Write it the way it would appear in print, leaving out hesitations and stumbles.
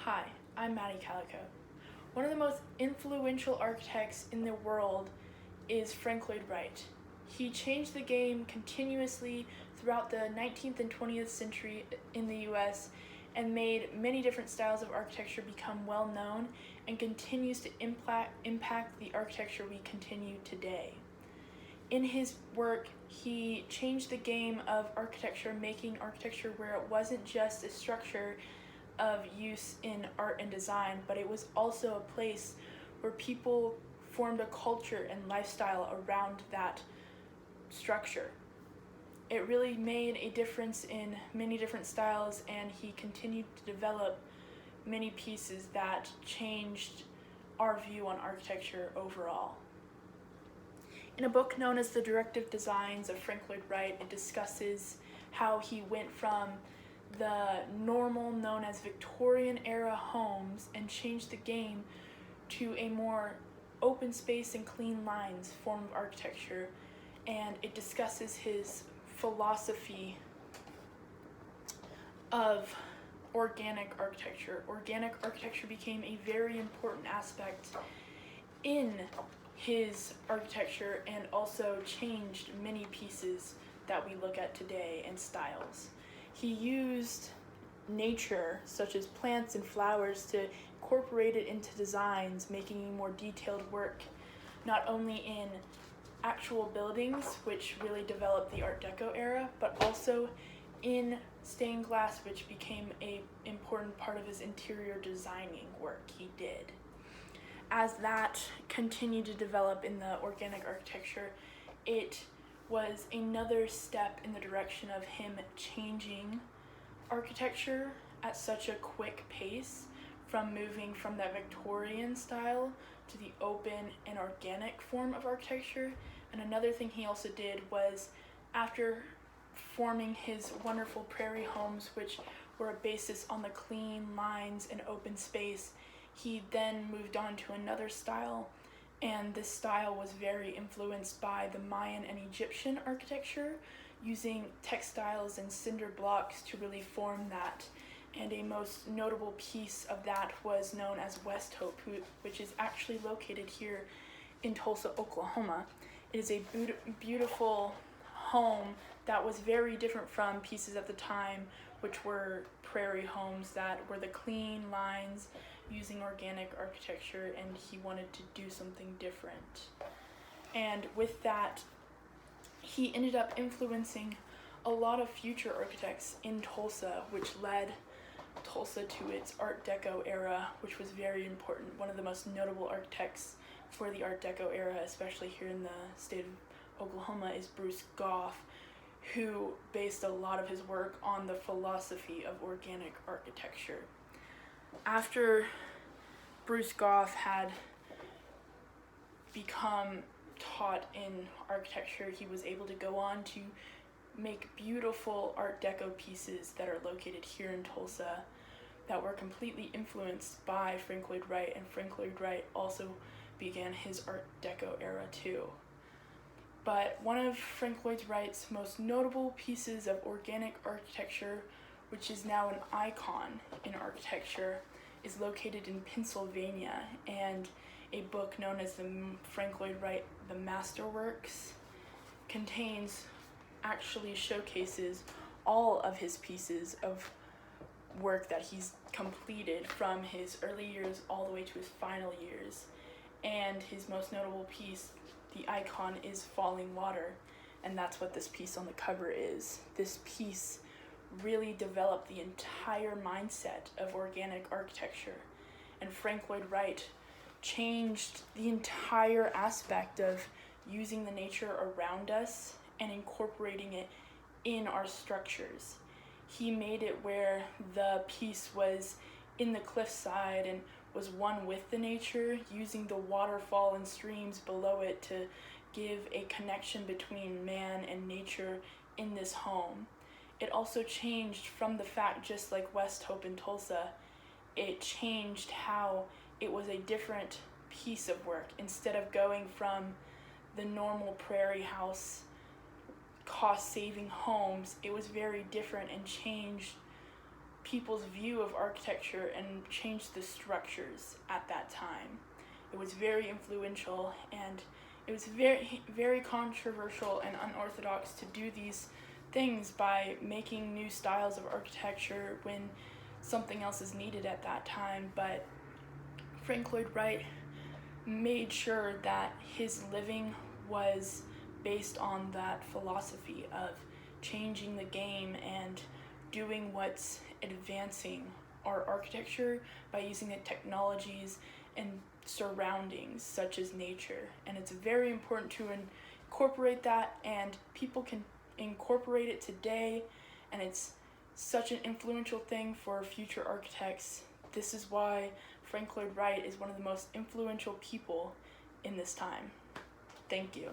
Hi, I'm Maddie Calico. One of the most influential architects in the world is Frank Lloyd Wright. He changed the game continuously throughout the 19th and 20th century in the US and made many different styles of architecture become well known and continues to impact the architecture we continue today. In his work, he changed the game of architecture, making architecture where it wasn't just a structure of use in art and design, but it was also a place where people formed a culture and lifestyle around that structure. It really made a difference in many different styles, and he continued to develop many pieces that changed our view on architecture overall. In a book known as The Directive Designs of Frank Lloyd Wright, it discusses how he went from the normal known as Victorian era homes and changed the game to a more open space and clean lines form of architecture, and it discusses his philosophy of organic architecture. Organic architecture became a very important aspect in his architecture and also changed many pieces that we look at today and styles. He used nature, such as plants and flowers, to incorporate it into designs, making a more detailed work, not only in actual buildings, which really developed the Art Deco era, but also in stained glass, which became an important part of his interior designing work he did. As that continued to develop in the organic architecture, it was another step in the direction of him changing architecture at such a quick pace, from moving from that Victorian style to the open and organic form of architecture. And another thing he also did was, after forming his wonderful prairie homes, which were a basis on the clean lines and open space, he then moved on to another style, and this style was very influenced by the Mayan and Egyptian architecture, using textiles and cinder blocks to really form that. And a most notable piece of that was known as West Hope, which is actually located here in Tulsa, Oklahoma. It is a beautiful home that was very different from pieces at the time, which were prairie homes that were the clean lines using organic architecture, and he wanted to do something different. And with that, he ended up influencing a lot of future architects in Tulsa, which led Tulsa to its Art Deco era, which was very important. One of the most notable architects for the Art Deco era, especially here in the state of Oklahoma, is Bruce Goff, who based a lot of his work on the philosophy of organic architecture. After Bruce Goff had become taught in architecture, he was able to go on to make beautiful Art Deco pieces that are located here in Tulsa that were completely influenced by Frank Lloyd Wright, and Frank Lloyd Wright also began his Art Deco era too. But one of Frank Lloyd Wright's most notable pieces of organic architecture, which is now an icon in architecture, is located in Pennsylvania, and a book known as the Frank Lloyd Wright The Masterworks actually showcases all of his pieces of work that he's completed from his early years all the way to his final years. And his most notable piece, the icon, is Falling Water, and that's what this piece on the cover is. This piece really developed the entire mindset of organic architecture, and Frank Lloyd Wright changed the entire aspect of using the nature around us and incorporating it in our structures. He made it where the piece was in the cliffside and was one with the nature, using the waterfall and streams below it to give a connection between man and nature in this home. It also changed from the fact, just like West Hope in Tulsa, it changed how it was a different piece of work. Instead of going from the normal prairie house cost-saving homes, it was very different and changed people's view of architecture and changed the structures at that time. It was very influential, and it was very, very controversial and unorthodox to do these things by making new styles of architecture when something else is needed at that time. But Frank Lloyd Wright made sure that his living was based on that philosophy of changing the game and doing what's advancing our architecture by using the technologies and surroundings such as nature. And it's very important to incorporate that, and people can incorporate it today, and it's such an influential thing for future architects. This is why Frank Lloyd Wright is one of the most influential people in this time. Thank you.